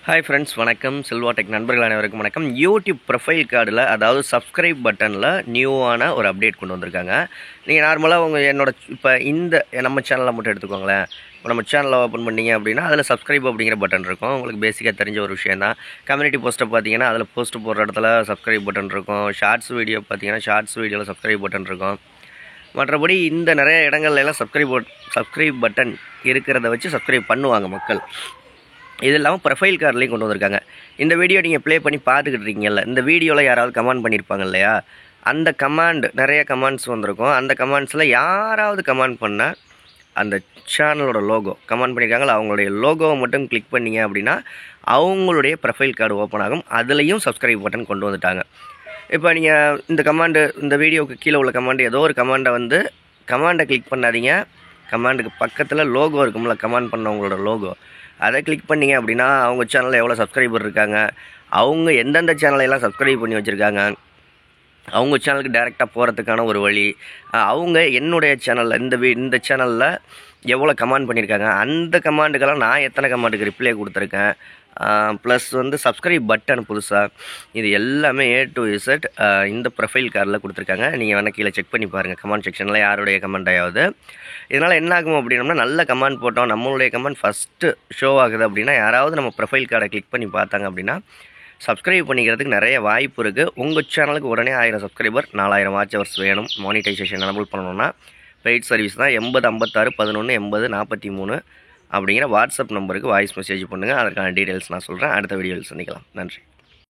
Hi friends, வணக்கம். Selva tech நண்பர்கள் அனைவருக்கும் வணக்கம். யூடியூப் ப்ரொஃபைல் கார்டில், அதாவது சப்ஸ்கிரைப் பட்டனில் நியூவான ஒரு அப்டேட் கொண்டு வந்திருக்காங்க. நீங்கள் நார்மலாக என்னோட இப்போ நம்ம சேனலில் மட்டும் எடுத்துக்கோங்களேன். இப்போ நம்ம சேனலை ஓப்பன் பண்ணிங்க அப்படின்னா அதில் சப்ஸ்கிரைப் அப்படிங்கிற பட்டன் இருக்கும். உங்களுக்கு பேசிக்காக தெரிஞ்ச ஒரு விஷயம் தான். கம்யூனிட்டி போஸ்ட்டை பார்த்தீங்கன்னா அதில் போஸ்ட் போடுற இடத்துல சப்ஸ்கிரைப் பட்டன் இருக்கும். ஷார்ட்ஸ் வீடியோ பார்த்தீங்கன்னா ஷார்ட்ஸ் வீடியோவில் சப்ஸ்கிரைப் பட்டன் இருக்கும். மற்றபடி இந்த நிறைய இடங்கள்லாம் சப்ஸ்கிரைப் பட்டன் இருக்கிறத வச்சு சப்ஸ்கிரைப் பண்ணுவாங்க மக்கள். இது இல்லாமல் ப்ரொஃபைல் கார்ட்லேயும் கொண்டு வந்திருக்காங்க. இந்த வீடியோ நீங்கள் ப்ளே பண்ணி பார்த்துக்கிட்டு இருக்கீங்கல்ல, இந்த வீடியோவில் யாராவது கமெண்ட் பண்ணியிருப்பாங்க இல்லையா, அந்த நிறைய கமெண்ட்ஸ் வந்திருக்கும். அந்த கமெண்ட்ஸில் யாராவது கமெண்ட் பண்ணால் அந்த சேனலோட லோகோ கமெண்ட் பண்ணியிருக்காங்களா, அவங்களுடைய லோகோவை மட்டும் கிளிக் பண்ணிங்க அப்படின்னா அவங்களுடைய ப்ரொஃபைல் கார்டு ஓப்பன் ஆகும். அதுலேயும் சப்ஸ்கிரைப் பட்டன் கொண்டு வந்துட்டாங்க. இப்போ நீங்கள் இந்த வீடியோவுக்கு கீழே உள்ள ஏதோ ஒரு கமெண்டை கிளிக் பண்ணாதீங்க. கமெண்டுக்கு பக்கத்தில் லோகோ இருக்கும்ல, கமெண்ட் பண்ணவங்களோட லோகோ, அதை கிளிக் பண்ணிங்க அப்படின்னா அவங்க சேனலில் எவ்வளோ சப்ஸ்கிரைபர் இருக்காங்க, அவங்க எந்தெந்த சேனலையெல்லாம் சப்ஸ்கிரைப் பண்ணி வச்சுருக்காங்க, அவங்க சேனலுக்கு டைரெக்டாக போகிறதுக்கான ஒரு வழி, அவங்க என்னுடைய சேனலில் இந்த சேனலில் எவ்வளோ கமெண்ட் பண்ணியிருக்காங்க, அந்த கமெண்டுக்கெல்லாம் நான் எத்தனை கமெண்டுக்கு ரிப்ளை கொடுத்துருக்கேன், ப்ளஸ் சப்ஸ்கிரைப் பட்டன் புதுசாக, இது எல்லாமே A to Z இந்த ப்ரொஃபைல் கார்டில் கொடுத்துருக்காங்க. நீங்கள் வேணால் கீழே செக் பண்ணி பாருங்கள் கமெண்ட் செக்ஷனில் யாருடைய கமெண்ட்டாவது. இதனால் என்ன ஆகும் அப்படின்னோம்னா, நல்ல கமெண்ட் போட்டோம், நம்மளுடைய கமெண்ட் ஃபஸ்ட்டு ஷோ ஆகுது அப்படின்னா யாராவது நம்ம ப்ரொஃபைல் கார்டை கிளிக் பண்ணி பார்த்தாங்க அப்படின்னா சப்ஸ்கிரைப் பண்ணிக்கிறதுக்கு நிறைய வாய்ப்பு இருக்குது. உங்கள் சேனலுக்கு உடனே 1000 சப்ஸ்கிரைபர் 4000 வாட்ச் ஹவர்ஸ் வேணும். மானிட்டைசேஷன் எனபிள் பண்ணணும்னா பெய்ட் சர்வீஸ் தான். 8056118043 அப்படிங்கிற வாட்ஸ்அப் நம்பருக்கு வாய்ஸ் மெசேஜ் பண்ணுங்கள். அதற்கான டீட்டெயில்ஸ் நான் சொல்கிறேன். அடுத்த வீடியோவில் சந்திக்கலாம். நன்றி.